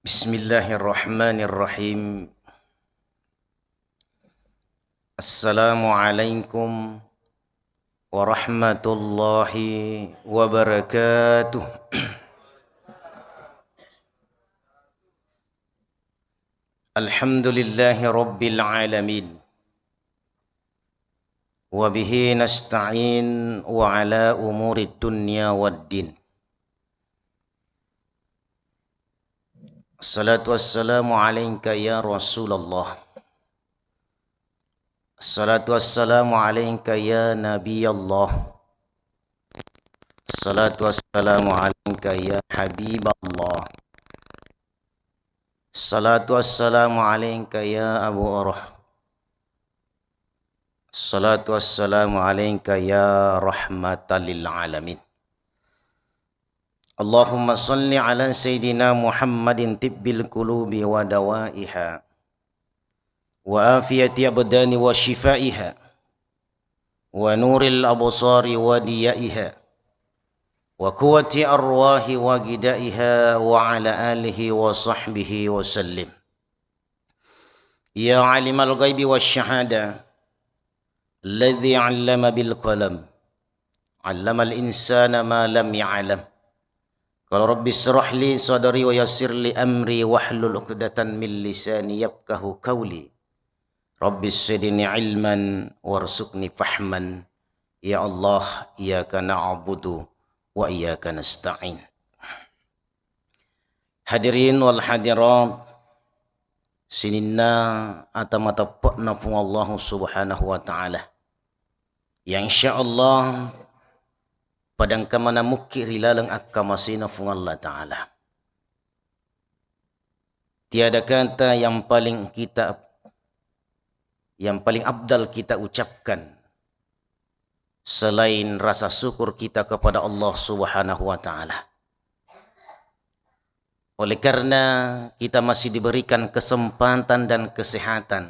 Bismillahirrahmanirrahim. Assalamualaikum warahmatullahi wabarakatuh. Alhamdulillahi rabbil alamin. Wa bihi nasta'in wa ala umuri dunya waddin. Assalatu wassalamu alayka ya Rasulullah. Assalatu wassalamu alayka ya Nabi Allah. Assalatu wassalamu alayka ya Habib Allah. Assalatu wassalamu alayka ya Abu Urah. Assalatu wassalamu alayka ya rahmatan lil alamin. Allahumma salli ala Sayyidina Muhammadin tibbil qulubi wa dawaiha wa afiyati abdani wa shifaiha wa nuril absari wa diyaiha wa quwwati arwahi wa gidaiha wa ala alihi wa sahbihi wa sallim. Ya alimal ghaibi wa syahada alladhi 'allama bil qalam 'allama al insana ma lam ya'lam. Qala rabbi israh li sadri wa yassir li amri wahlul 'uqdatan min lisani yafqahu qawli. Rabbi zidni ilman warzuqni fahman. Ya Allah, iyyaka na'budu wa iyyaka nasta'in. Hadirin wal hadirat, sininna atamatapakna fu Allah subhanahu wa ta'ala. Yang insyaallah padang kamana mukki rilalang akkamasina fu Allah ta'ala. Tiada kata yang paling abdal kita ucapkan selain rasa syukur kita kepada Allah subhanahu wa ta'ala. Oleh karena kita masih diberikan kesempatan dan kesehatan.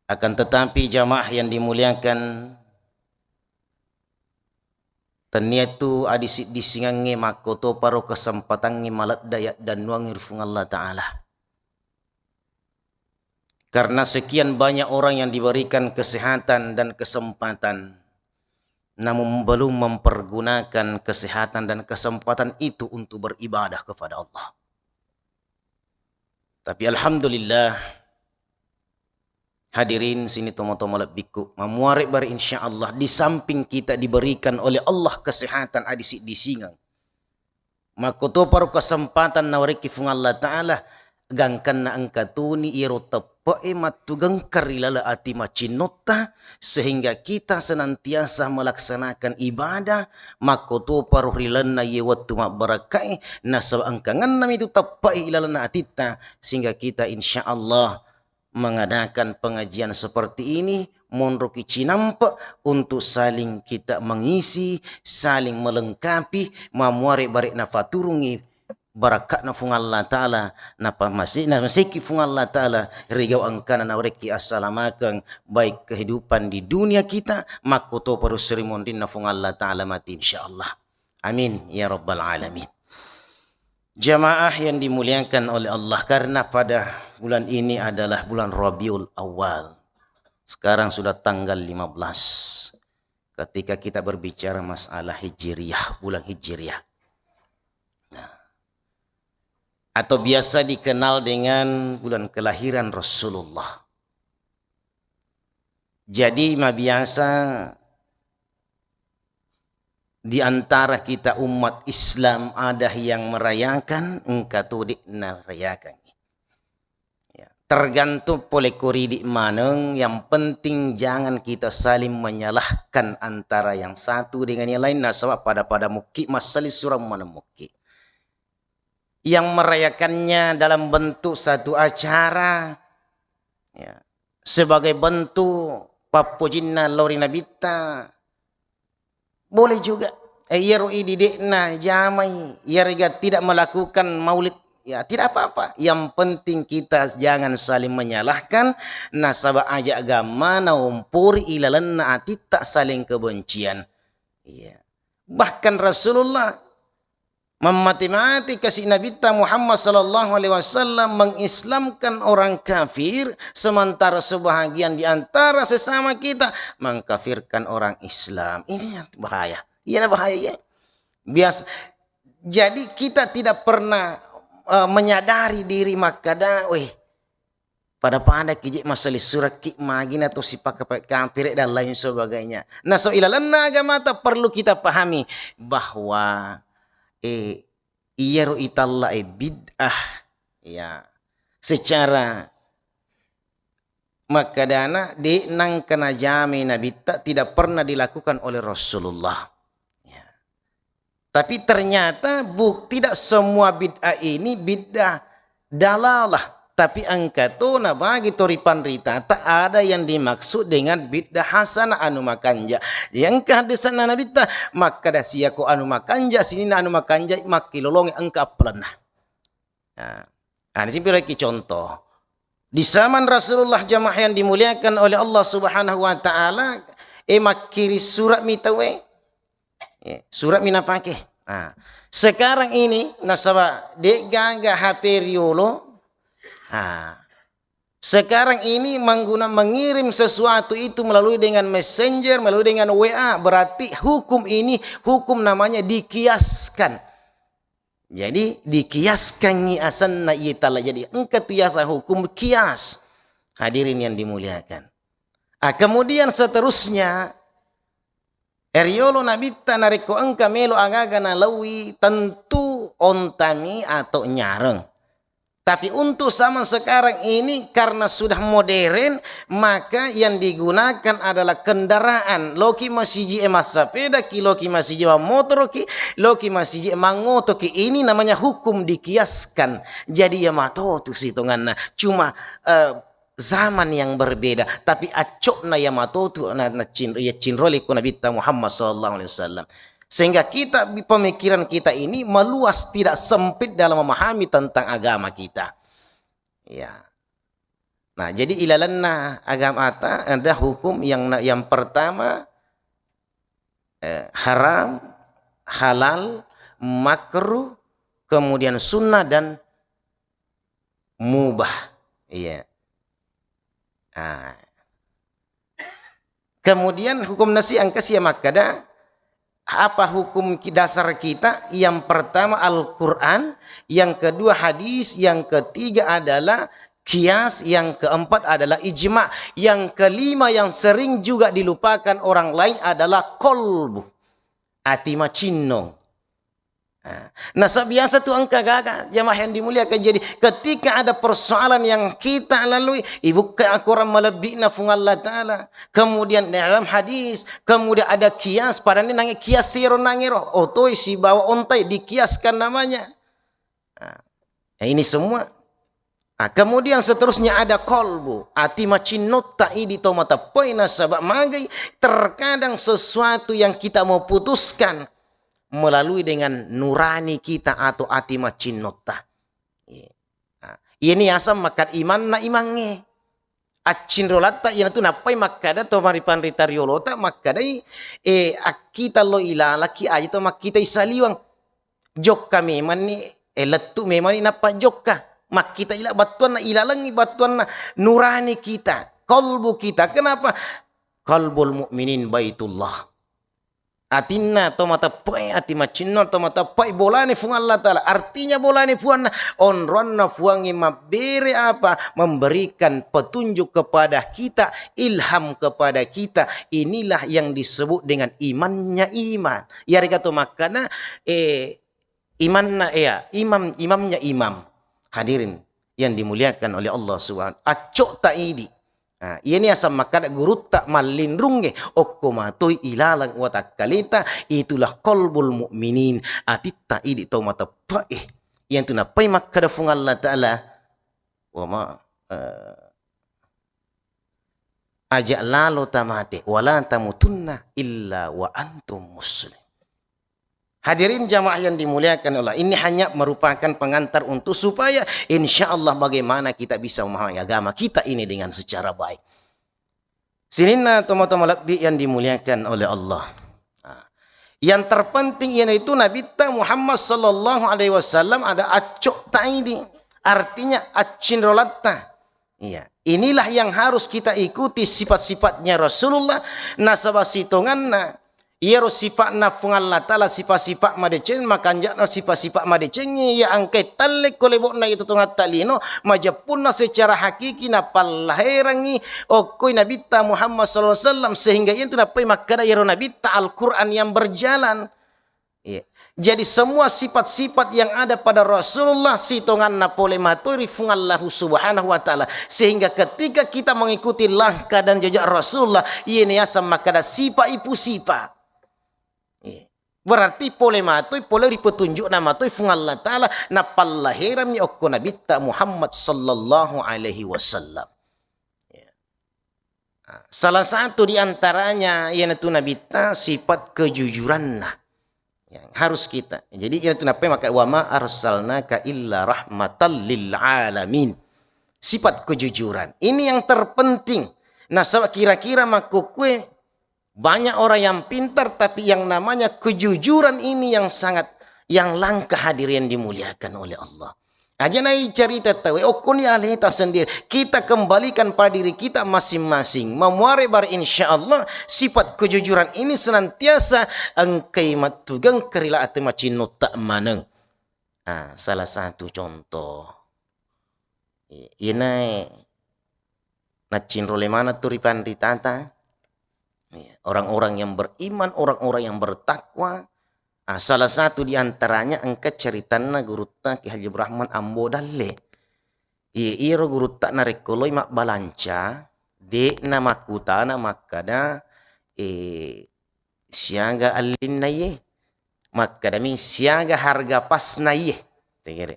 Akan tetapi jamaah yang dimuliakan, taniatu adisik disingangi makoto paro kesempatangi malat dayak dan nuangir fung Allah ta'ala. Karena sekian banyak orang yang diberikan kesehatan dan kesempatan, namun belum mempergunakan kesehatan dan kesempatan itu untuk beribadah kepada Allah. Tapi alhamdulillah, hadirin sini tomo-tomo lebiku memuarek bari insyaallah di samping kita diberikan oleh Allah kesehatan adisik disingang. Makoto paru kesempatan nawariki fung Allah ta'ala gangkan na angkatuni iro tepae matugang karilala ati macinota sehingga kita senantiasa melaksanakan ibadah makoto paru rilana ye wattu barakai nasab angkangan nam itu tepae ilalana atita sehingga kita insyaallah mengadakan pengajian seperti ini monroki cinampa untuk saling kita mengisi, saling melengkapi, mamuare barik nafaturungi barakat na fung Allah ta'ala napa masih fung Allah ta'ala rigau angkana na reki assalamakan baik kehidupan di dunia kita makoto paru serimondin na fung Allah ta'ala mati insyaallah. Amin ya rabbal alamin. Jamaah yang dimuliakan oleh Allah, karena pada bulan ini adalah bulan Rabiul Awal. Sekarang sudah tanggal 15. Ketika kita berbicara masalah Hijriyah, bulan Hijriyah. Nah, atau biasa dikenal dengan bulan kelahiran Rasulullah. Jadi biasa di antara kita umat Islam ada yang merayakan, engkau tudik merayakan. Ya, tergantung boleh kuridik maneng, yang penting jangan kita saling menyalahkan antara yang satu dengan yang lain. Nah, sebab pada muki masali surah mana muki. Yang merayakannya dalam bentuk satu acara, ya, sebagai bentuk papujinna lori nabita, boleh juga. Yarui didekna jamai, yarga tidak melakukan maulid, ya tidak apa-apa. Yang penting kita jangan saling menyalahkan. Nasabah aja agama naumpuri ilalanna ati tak saling kebencian. Ya. Bahkan Rasulullah Memati-mati kasih Nabi Muhammad sallallahu alaihi wasallam mengislamkan orang kafir, sementara sebahagian di antara sesama kita mengkafirkan orang Islam. Ini yang bahaya. Iya bahaya ya. Biasa. Jadi kita tidak pernah menyadari diri makada, pada kijik masalah surat magina atau si pakai kafir dan lain sebagainya. Nah, so ilalanna agama perlu kita pahami bahwa iya ru'italla bid'ah ya secara makadana di nang kana jami nabi tidak pernah dilakukan oleh Rasulullah ya. Tapi ternyata tidak semua bid'ah ini bid'ah dalalah, tapi angkatona bagi toripan rita tak ada yang dimaksud dengan bid'ah hasanah anu makanja. Yang kehadisan Nabi ta maka dah siako anu makanja sini anu makanja makilolong engkap pelenah. Nah, ini seperti contoh. Di zaman Rasulullah jamaah yang dimuliakan oleh Allah Subhanahu wa taala makiri surat mitawe. Surat minapake. Nah, sekarang ini nasaba dek gaga HP riolo. Sekarang ini mengirim sesuatu itu melalui dengan messenger, melalui dengan WA. Berarti hukum ini, hukum namanya dikiaskan. Jadi dikiaskan nyiasan na itala. Jadi engkau tiasa hukum kias. Hadirin yang dimuliakan. Kemudian seterusnya. Eriolo nabita nariko engka melo agaga na lawi tentu ontami atau nyareng. Tapi untuk zaman sekarang ini karena sudah modern, maka yang digunakan adalah kendaraan. Loki masih emas sepeda, loki masih motor, loki masih mangoto. Ini namanya hukum dikiaskan. Jadi ya matotu hitungannya. Cuma zaman yang berbeda. Tapi acokna ya matotu ya cinroli ku Nabi Muhammad sallallahu alaihi wasallam. Sehingga kita, pemikiran kita ini meluas, tidak sempit dalam memahami tentang agama kita. Ya. Nah, jadi ilalanna agama kita ada hukum yang pertama haram, halal, makruh, kemudian sunnah dan mubah. Iya. Nah. Kemudian hukum nasi angkas ya makada. Apa hukum dasar kita? Yang pertama Al-Quran, yang kedua hadis, yang ketiga adalah kias, yang keempat adalah ijma', yang kelima yang sering juga dilupakan orang lain adalah kolbu, hati macinong. Nah, biasa tuh angka gaga jamaah yang dimuliakan. Jadi ketika ada persoalan yang kita lalui, ibu ke akuran melebihna fung Allah Ta'ala, kemudian dalam hadis, kemudian ada kias, pada ini nangi kias siro nangiro, otoi si bawa ontai dikiaskan namanya. Nah, ini semua. Kemudian seterusnya ada kolbu, ati macinot ta'i tomata poina sabak magai. Terkadang sesuatu yang kita mau putuskan melalui dengan nurani kita atau ati macinota. Ini asam makat iman na imange. Acin rolata yang itu napai makada to maripan ritariolota makadai kita lo ilala ki aja to makita isaliwang jokka memang ni letu memang ni napa jokka mak kita ila batuan na ilalangi batuan na nurani kita, kalbu kita. Kenapa? Kalbul mukminin baitullah. Atinna tomata pai ati macinno tomata pai bolane fung Allah Ta'ala. Artinya bolane fuan onronna fuangi mabere apa? Memberikan petunjuk kepada kita, ilham kepada kita. Inilah yang disebut dengan imannya iman. Ya rikato makana imanna imamnya imam. Hadirin yang dimuliakan oleh Allah Subhanahu. Acok taidi. Nah, ini asam makan guru tak malindrunge okkomatoi ilalang watakalita itulah qalbul mukminin atitta idi tomata pae yang tu napai makada fung Allah Ta'ala wa ma ajak lalo tamate wala tamutunna illa wa antum muslim. Hadirin jamaah yang dimuliakan Allah, ini hanya merupakan pengantar untuk supaya insya Allah bagaimana kita bisa memahami agama kita ini dengan secara baik. Sinina tomo-tomo lebih yang dimuliakan oleh Allah. Yang terpenting itu Nabi Muhammad sallallahu alaihi wasallam ada acok ta'ini. Artinya acin rolatta. Iya. Inilah yang harus kita ikuti sifat-sifatnya Rasulullah. Nasabah sitonganna. Ia sifatna Allah Ta'ala sifat-sifat madeceng. Makanjakna sifat-sifat madeceng. Ia angkai talek kolebokna itu tungat talino. Majapunna secara hakiki napal lahirangi. Okoi Nabi Muhammad SAW. Sehingga itu napai makada ya Nabi Al-Quran yang berjalan. Iya. Jadi semua sifat-sifat yang ada pada Rasulullah sitongan napole maturi fungallahu subhanahu wa ta'ala. Sehingga ketika kita mengikuti langkah dan jejak Rasulullah, ini asam makada sifat ipu sifat. Berarti pole matui pole ripetunjuk nama tu fungallah ta'ala napal lahiram ya okko Nabi Muhammad sallallahu alaihi wasallam. Salah satu di antaranya yaitu Nabi sifat kejujuran yang harus kita. Jadi itu napa maka wa ma arsalnaka illa rahmatan lil alamin. Sifat kejujuran. Ini yang terpenting. Nah, kira-kira makukwe banyak orang yang pintar tapi yang namanya kejujuran ini yang yang langka hadirin dimuliakan oleh Allah. Aja naik cerita tahu, okon ya alih sendiri. Kita kembalikan pada diri kita masing-masing. Memuari bar insyaallah sifat kejujuran ini senantiasa engkai matugang kerila ate macin tak maneng. Salah satu contoh. Ini nacin role mana turipan ditata. Orang-orang yang beriman, orang-orang yang bertakwa. Salah satu di antaranya engke ceritana gurutta Ki Haji Rahman Ambo Dalle. Iro gurutta narekoloi mak balanca de nama kutana makada siaga alin naye makada min siaga harga pasna ye. Tegere.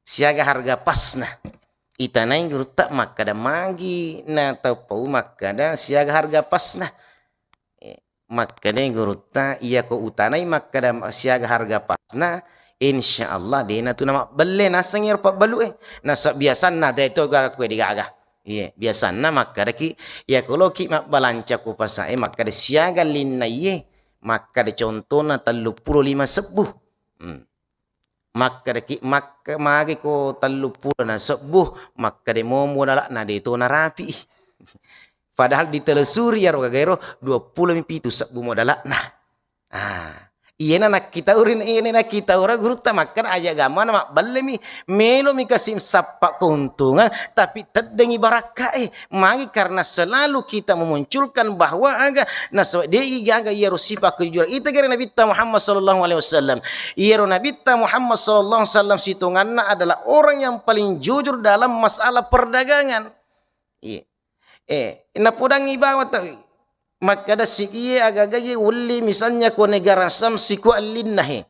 Siaga harga pasna. Itanai gurutta makada magi na tau makada siaga harga pasna. Makanya gurutta iya ko utanai makada siaga harga pasna insyaallah dena tu nama belle nasangir pak balu nasa biasanna da itu ga kue digaga iya biasanna makada ki ya kalau ki mak balanca ko pasae makada siaga linna ye makada contona 35 sebuh makada ki magi ko 30 na sebuh makada mo modal na de to na rapi. Padahal ditelusuri ya rogagero 20 pitu sabu modalak nah. Iya nak kita urin ini nak kita ura guru tamakan aja gama nama balemi melo mi kasim sapak keuntungan tapi terdengi barakah magi karena selalu kita memunculkan bahwa aga naswa dia aga ya rusipa kejujuran itu gara Nabi Muhammad sallallahu alaihi wasallam ya Nabi Muhammad sallallahu alaihi wasallam situnganna adalah orang yang paling jujur dalam masalah perdagangan. Iya. Napudang ibawa tahu maka ada si iye agak-agak uli misalnya ko negara sam siku alin nahe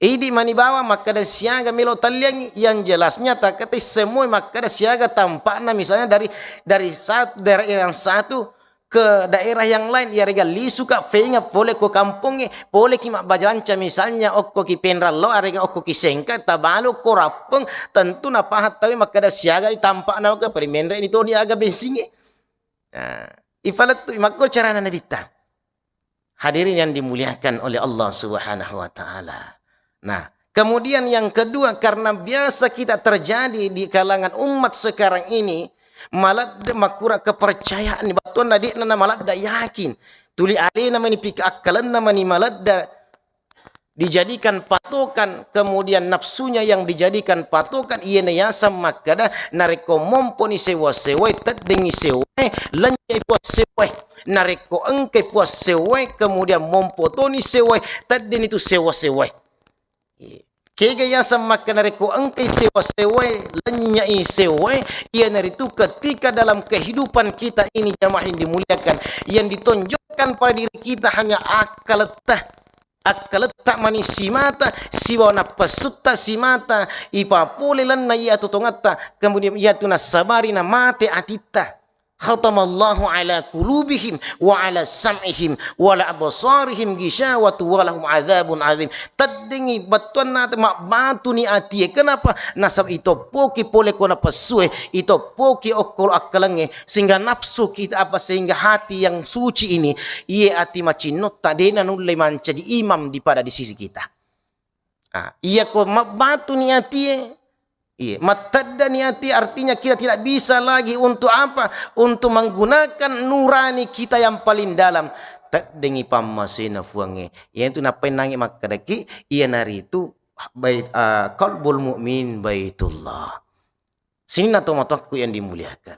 idi manibawa maka ada siaga melo taliang yang jelasnya tak kata semua maka ada siaga tampakna misalnya dari satu daerah yang satu ke daerah yang lain ya rega li suka feinga boleh ko kampungnya boleh ki mak bajalanca misalnya okko ki penrallo arega okko ki sengka tabalo ko rapeng tentu na pahat tahu maka ada siaga tampak na ke perimendra ini to dia aga bensinge ifalat tu makko cara Nabi ta hadirin yang dimuliakan oleh Allah Subhanahu wa taala. Nah, kemudian yang kedua karena biasa kita terjadi di kalangan umat sekarang ini malah makura kepercayaan batuan nadi nana malah da yakin tuli ali nama ni pika akalan nama ni malah da dijadikan patokan kemudian nafsunya yang dijadikan patokan iya nayasam makada nareko momponi sewa-sewa terdengi sewa lanjai puas sewa nareko engke puas sewa kemudian mompotoni sewa terdengi itu sewa-sewa kegaya sama nareko engke sewa-sewa lenyai sewa ia naritu ketika dalam kehidupan kita ini jamaah yang dimuliakan yang ditonjokkan pada diri kita hanya akal letak manis si mata siwa na pasutta si mata ipapule lan na iya tutungata kemudian ia tu na sabari na mate atita Khatamallahu ala qulubihim wa ala sam'ihim wa ala absarihim gishawatu wa lahum adzabun azim. Tadingi batuan na mak batu ni atie. Kenapa? Nasab itu poki pole kona pasue, itu poki okol akalange sehingga nafsu kita apa sehingga hati yang suci ini ie ati macinot tadena nulle menjadi imam di pada di sisi kita. Iya ko mak batu ni atie. Iya, matadda niati artinya kita tidak bisa lagi untuk apa? Untuk menggunakan nurani kita yang paling dalam. Tak dengi pamasina fuange. Yang itu napai nangi makadaki. Ia nari itu bait qalbul mu'min baitullah. Sini nato mataku yang dimuliakan.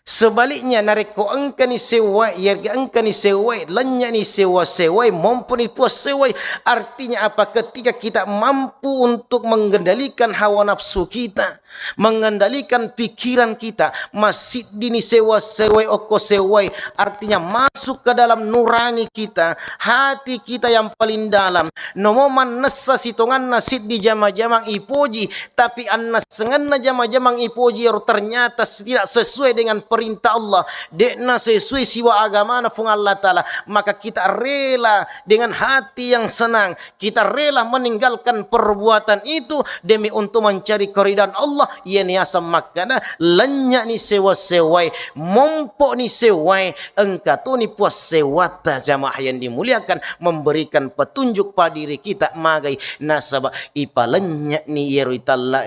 Sebaliknya nareko engka ni sewa, yarga engka ni sewa, lanya ni sewa, mumpuni puas sewa. Artinya apa? Ketika kita mampu untuk mengendalikan hawa nafsu kita, mengendalikan pikiran kita, masih dini sewa, oko sewa. Artinya masuk ke dalam nurani kita, hati kita yang paling dalam. Nomoman nasa sitongan nasid di jama-jamang ipoji, tapi anna sengan jama-jamang ipoji ternyata tidak sesuai dengan perintah Allah, dekna sesuai siwa agama na fung Allah Ta'ala, maka kita rela dengan hati yang senang, kita rela meninggalkan perbuatan itu demi untuk mencari keridhaan Allah. Ia niasa makana lenyak ni sewa-sewai, mompok ni sewai, engkau tu ni puas sewata. Jamaah yang dimuliakan, memberikan petunjuk pada diri kita magai nasabah ipa lenyak ni yeruitalla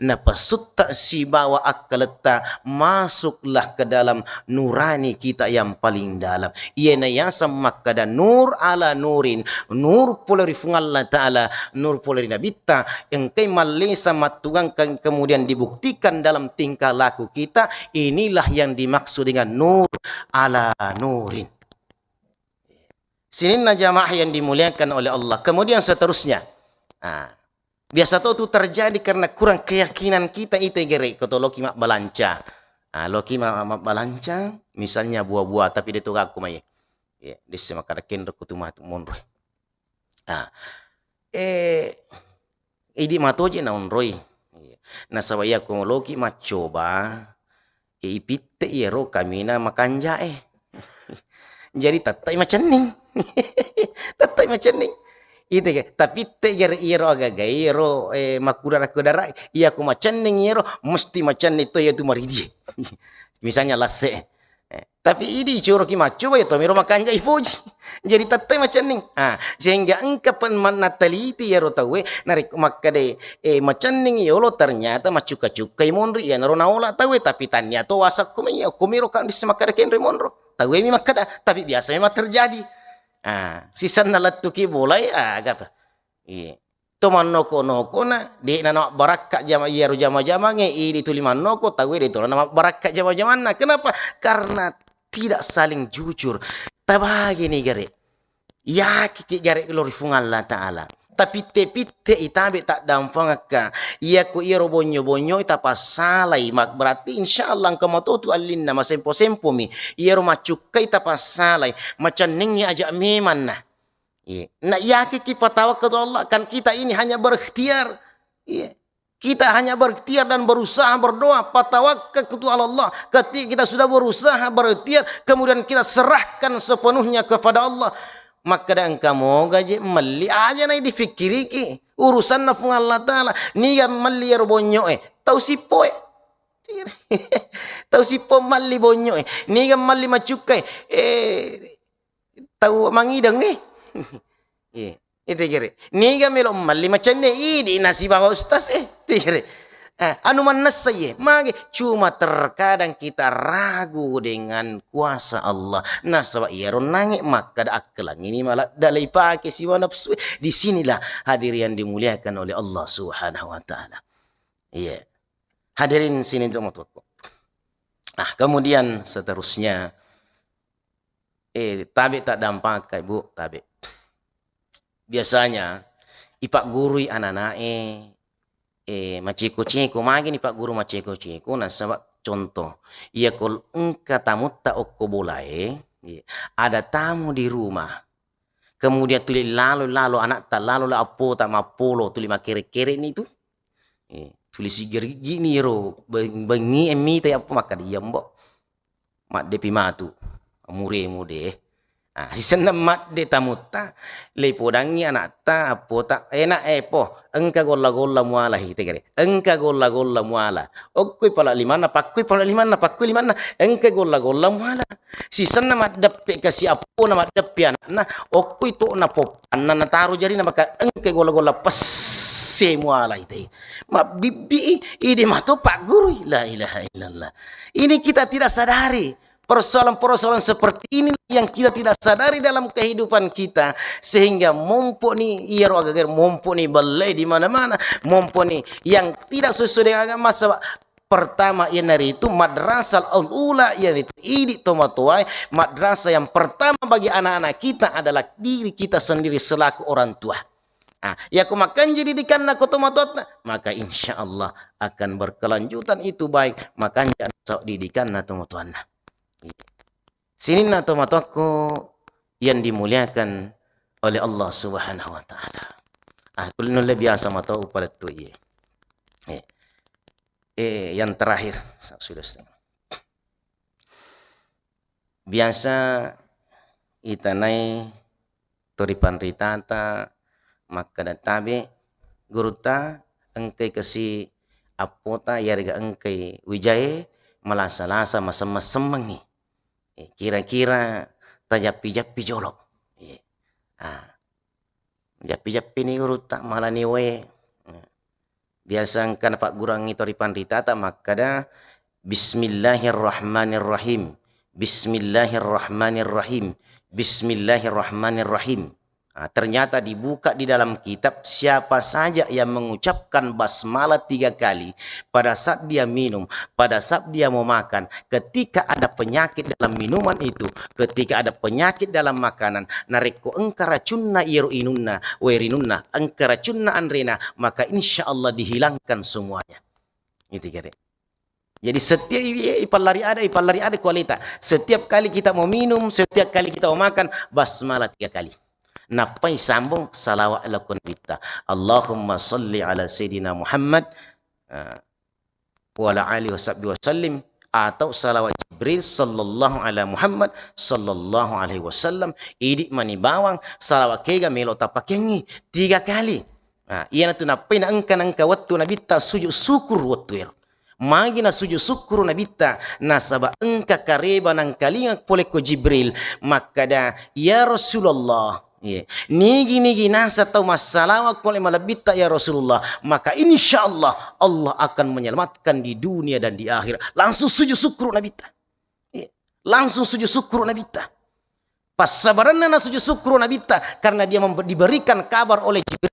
napasutta si bawa akaleta masuklah ke dalam nurani kita yang paling dalam. Ia nayasa makada nur ala nurin, nur poleri fung Allah Ta'ala, nur poleri nabita yang kay malisa matugang kemudian dibuktikan dalam tingkah laku kita. Inilah yang dimaksud dengan nur ala nurin. Sini jamaah yang dimuliakan oleh Allah. Kemudian seterusnya, biasa itu terjadi karena kurang keyakinan kita itu gere kotoloki mak balanca. Loki mak balanca, misalnya buah-buah tapi dia tu aku mai. Ya, dia semakar kendro kutuma monroy. Idi matoje na onroy. Na sabaya ko loki macoba ipitte yero kamina makanja jadi tatai macening. Tatai macening. Itu ke, tapi te iro agak iro makudara iya aku macening iro mesti macen itu yaitu maridi. Misalnya lase. Tapi ini curo ki maco ya tomiro makanja ifuji. Jadi tatai macening. Sehingga engkau penmanateliti iro tawe narik makade macening yolo ternyata macuka-cukai monri ya naronaola tawe tapi tanya to wasak kumiya kumiro kan disemakade kenre monro. Tawe mi makada tapi biasa memang terjadi. Sisan nalatuki bolai agapa. Toman noko na di nana barakak jama iyaru jama nge ini tuliman noko tahu itu nama barakak jama na. Kenapa? Karena tidak saling jujur. Tabagi ni gare. Ya kiki gare glorifung Allah Ta'ala. Tapi te itabe tak damfangaka. Iya ku iro bonyo ita pasalai mak berarti insyaallah engkau matotu alin nama sempo mi. Iro macukai ita pasalai macam ningi aja meman nah. Nah ya kiki fatwa ke Allah kan kita ini hanya berikhtiar. Kita hanya berikhtiar dan berusaha berdoa. Fatawakal ke Allah. Ketika kita sudah berusaha berikhtiar kemudian kita serahkan sepenuhnya kepada Allah. Maka dan kamu gaji meli aja na difikiri ki urusan nafung Allah Ta'ala ni ga meli bonyo tahu sipo tahu sipo meli bonyo ni ga meli macukai tahu mangidang itu kira ni ga melo meli macam ni ini nasi bawa ustaz kira anu manas saya mage cuma terkadang kita ragu dengan kuasa Allah. Nah sebab ia nangik maka ada akalan ini malah dalai pakai siwa nafsu. Disinilah hadirin dimuliakan oleh Allah Subhanahu Wa Taala. Iya, hadirin sini untuk matuku. Kemudian seterusnya tabe tak dampak bu tabe. Biasanya ipak guru anak-anak maciko-ciko magi ni Pak Guru maciko-ciko nah sebab contoh ia kol engka tamu tak okko boleh ada tamu di rumah kemudian tuli lalu anak tak lalu apo tak mapolo tuli makere-kere ni tu tuli sigir gini ro bengi emi tak apa maka dia mbok mat de pimatu mure mude si senam mat de tamutta le podangi anak ta apo tak enak po engka golla muala hite gare engka golla muala okkoi pala limana pakkoi pala limana engka golla muala si senam mat deppe kasi apo na mat deppe anak okkoi to na popanna na taru jari na maka engka golla pas muala hite ma bibi ide mato pak guru la ilaha illallah. Ini kita tidak sadari persoalan-persoalan seperti ini yang kita tidak sadari dalam kehidupan kita, sehingga mumpuni iro agar mumpuni balai di mana-mana, mumpuni yang tidak sesuai dengan agama. Pertama yang dari itu madrasah al-ula, yang itu ini tomatuai madrasah yang pertama bagi anak-anak kita adalah diri kita sendiri selaku orang tua. Ya aku makan jadi didikan nak tomatot, maka insya Allah akan berkelanjutan itu baik. Makanya sok didikan na tomatuan. Sini na tomatoko yang dimuliakan oleh Allah Subhanahu wa taala. Kulino le biasa mato pada tu yang terakhir sudah setengah. Biasa itanai toripan ritata maka databe guruta engkai kasi apota yarga engkai wijaye malasa-lasa masem-mesemengi. Kira-kira tajapi-japi jolok. Japi-japi ni guruta malah ni we. Biasa kan pak gurang itu ripan ritata maka dah Bismillahirrahmanirrahim. Bismillahirrahmanirrahim. Bismillahirrahmanirrahim. Ternyata dibuka di dalam kitab siapa saja yang mengucapkan basmalah 3 kali pada saat dia minum, pada saat dia mau makan, ketika ada penyakit dalam minuman itu, ketika ada penyakit dalam makanan, nareko engka racunna iruinunna werinunna engka racunna anrena, maka insya Allah dihilangkan semuanya. Itu kira. Jadi setiap ipalari ada kualitas. Setiap kali kita mau minum, setiap kali kita mau makan, basmalah 3 kali. Napai sambung salawat lakun kita. Allahumma salli ala Sayyidina Muhammad wa ala alihi wasallim, atau salawat Jibril sallallahu ala Muhammad sallallahu alaihi wasallam. Idik mani bawang salawat kega melo tapakengi 3 kali. Iya tu napai na engka waktu nabita sujud syukur waktu magi na sujud syukur nabita nasaba engka kareba nang kalinga pole ko Jibril, maka da ya Rasulullah nigi nasa tahu masalah oleh malabita ya Rasulullah, maka insya Allah Allah akan menyelamatkan di dunia dan di akhirat. Langsung sujud syukur nabita, langsung sujud syukur nabita. Pas sabaranna na sujud syukur nabita karena dia diberikan kabar oleh Jibril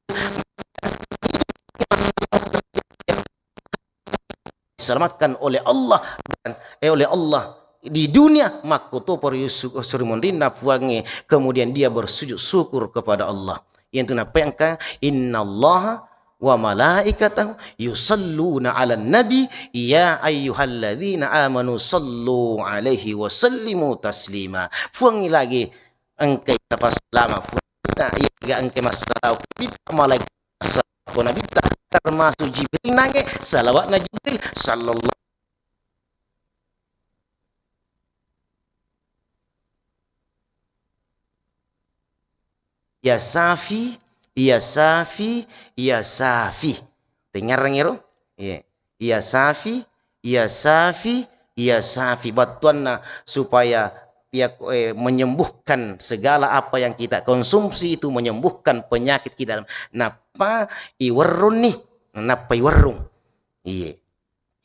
diselamatkan oleh Allah dan oleh Allah di dunia, makoto por surmundina fuange, kemudian dia bersujud syukur kepada Allah. Yang tu napa yang ka innallaha wa malaikatahu yusalluna 'alan nabi ya ayyuhalladzina amanu sallu 'alaihi wa sallimu taslima. Fuangi lagi engkai tapas lama fuita ya engkai masalah kita malaikat nabi termasuk Jibril nange salawat na Jibril sallallahu ya safi, ya safi, ya safi. Dengar ngiro? Ya safi, ya safi, ya safi. Batuanna supaya menyembuhkan segala apa yang kita konsumsi itu, menyembuhkan penyakit kita. Napa iwarrun nih? Napa iwarrung?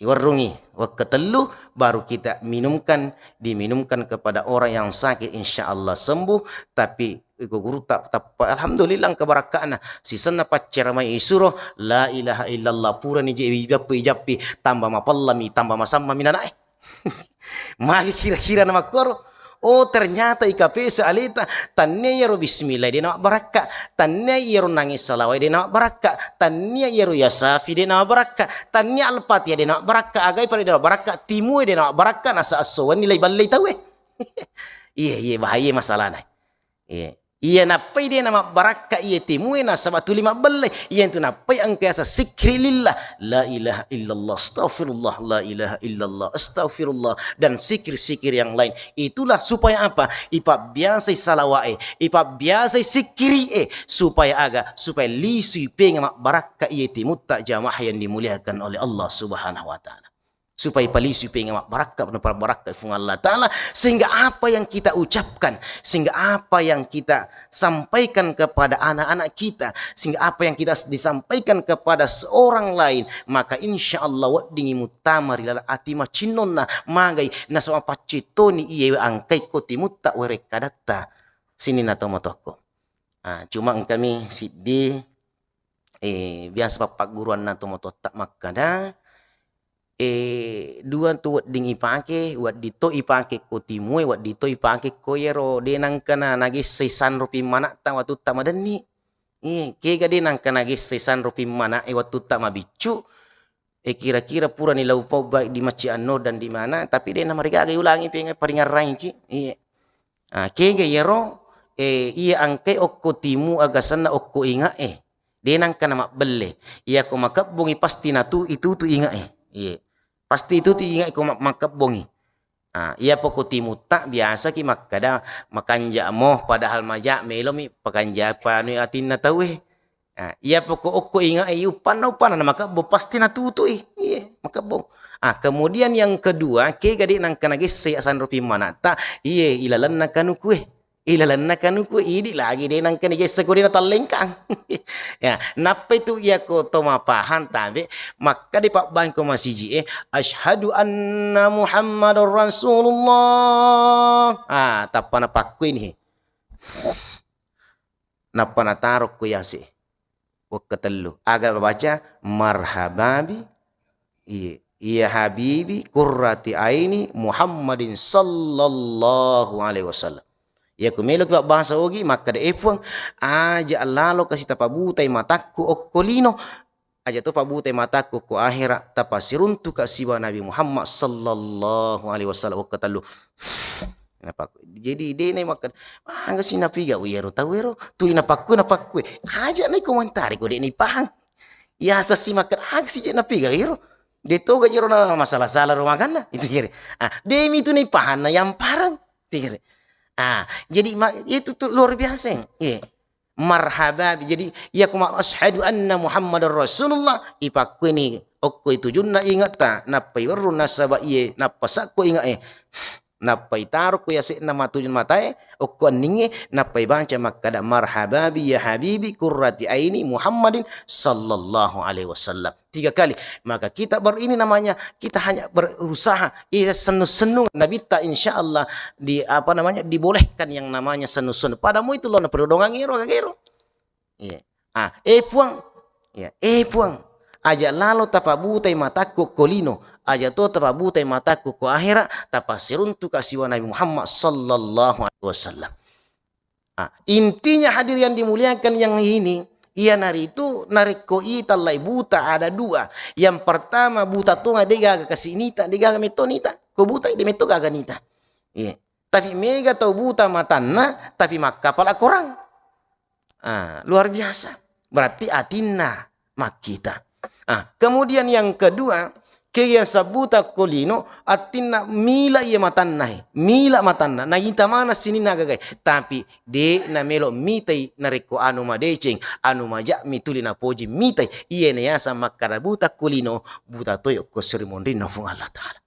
Iwarrungi. Waktu telu baru kita diminumkan kepada orang yang sakit, insya Allah sembuh. Tapi guru tak alhamdulillah keberakahan si sana pacerama isuro la ilaha illallah pura ni japi tambah mapallami tambah masama minana mari kira-kira nama koro. Oh ternyata IKP sealita tannya yaro bismillah dia nak baraka, tannya yaro nangis salawat dia nak baraka, tannya yaro yasafi dia nak baraka, tannya al-fatihah dia nak baraka, agai pada dia nak baraka, timu dia nak baraka, nasa asowan nilai balai tahu Iya bahaya masalah nah. Iya napai dia nama baraka iya timui na sabatu lima belle iya itu napai angkasa sikri lillah la ilaha illallah astaghfirullah la ilaha illallah astaghfirullah dan sikir-sikir yang lain itulah supaya apa ipa biasa salawae ipa biasa sikiri supaya lisu penga baraka iya timut tak jamaah yang dimuliakan oleh Allah Subhanahu wa taala supaya palisi pengen barakah para barakah fung Allah Ta'ala sehingga apa yang kita ucapkan sehingga apa yang kita sampaikan kepada anak-anak kita sehingga apa yang kita disampaikan kepada seorang lain maka insya Allah wadingi mutamar lala atima cinonna magai na sama pacitoni iye angkai koti mutta werekadatta sini na tomotoko cuma kami siddi biasa papak guruan na tomototak makada dua tu wat ding ipake wat dito ipake ko timue wat dito ipake ko yero denang kana nagis 600 rupi mana ta watu ta madani ke ga denang kana nagis 600 rupi mana watu ta mabicu kira-kira pura ni laupau baik di Masjid An-Nur dan di mana tapi dia nama mereka agak ulangi pengen paringarai ki ke ga yero iya angke okko timu agasana okko inga denang kana mak belle iya ko makabungi pasti natu itu tu inga pasti itu ingat ko makap bongi iya poko timuta biasa ki makada makanja mo padahal majak melomi pakanja panu atin na tahu iya poko okko ingat upan na maka bo pasti na tutu iya makap bong kemudian yang kedua ke gadi nang kanage 600 rupi mana ta iya ilalan na kanu kue ilalan na kanu kue idi lagi de nang kanage sekuri na talengkang ya napa itu ya ko to mapahan tabe maka di pak bangko masiji asyhadu anna muhammadar rasulullah tapana pakku ini napa na tarok ko yasi wakatelu agar baca marhababi iya habibi qurrati aini muhammadin sallallahu alaihi wasallam ya kumelo kwa bahasa ogi maka de efuang aja lalo kasih tapabutai mataku okkolino aja to pabutai mataku ko akhirat tapasiruntu kasiwa Nabi Muhammad sallallahu alaihi wasallam katalu jadi dene makan enggak sih napi ga wiro tawero tu napakku aja nih komentari ko de ni pahang ya sasi makan ag sih napi ga wiro de to ga jero na masalah salah rumah kan itu kira demi tu ni pahan na yang parang tigre jadi itu tuh luar biasa marhaba jadi ya kuma asyhadu anna muhammadar rasulullah ipakku ini okko itu junna ingat ta napai warun nasaba iye napasakku ingat napai taruh ya se nama tujun matae okko ninge napai banca makada marhaba bi ya habibi qurrati aini muhammadin sallallahu alaihi wasallam 3 kali maka kita ini namanya kita hanya berusaha senu-senu nabi ta insyaallah di apa namanya dibolehkan yang namanya senu-senu padamu itu lo na perdongan ngiro puang puang aja lalu tapabutai mataku kolino aja to tapabutai mataku ko akhirat tapasirun tu kasiwa Nabi Muhammad sallallahu alaihi wasallam intinya hadir yang dimuliakan yang ini iya nari itu nari ko italai buta ada 2 yang pertama buta tunga dega kasih nita dega metonita ko buta de meto gaga nita tapi mega tau buta matanna tapi maka pala korang luar biasa berarti atinna makita kemudian yang kedua kaya sabuta kolino atinna mila iya matanna mila matanna na inta mana sini nagagai tapi de na melo mitai nareko anu madeceng anu majak mituli na poji mitai iya na yasa makara buta kolino buta toyo ko seremoni na fung Allah Ta'ala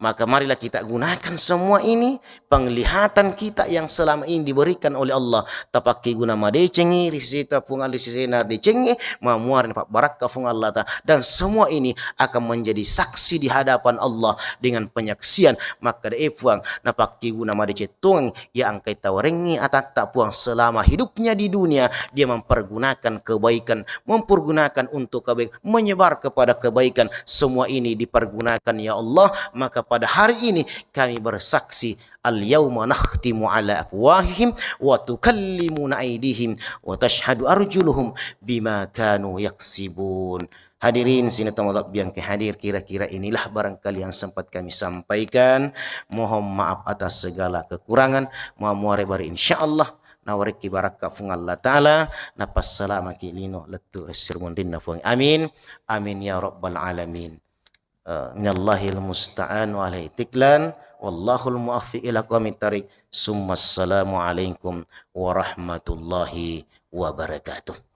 maka marilah kita gunakan semua ini penglihatan kita yang selama ini diberikan oleh Allah tapaki guna madecengi risita fungal risena decengi mamuarin pak barakah fung Allah ta dan semua ini akan menjadi saksi di hadapan Allah dengan penyaksian maka de puang napaki guna madecetung ya angkai tawarengi atata puang selama hidupnya di dunia dia mempergunakan kebaikan mempergunakan untuk kebaikan menyebar kepada kebaikan semua ini dipergunakan ya Allah maka pada hari ini kami bersaksi al-yawma nakhtimu ala afwahihim wa tukallimuna aydihim wa tashhadu arjuluhum bima kanu yaksibun. Hadirin sini tamalab yang hadir kira-kira inilah barangkali yang sempat kami sampaikan. Mohon maaf atas segala kekurangan. Muare bari insyaallah na wariki baraka fung Allah taala na passalama ki lino letu sirmundin na fung amin amin ya rabbal alamin. Minallahil musta'an wa alaihi tiklan wallahul muwaffiq ila aqwamit thariq. Summa assalamu alaikum warahmatullahi wabarakatuh.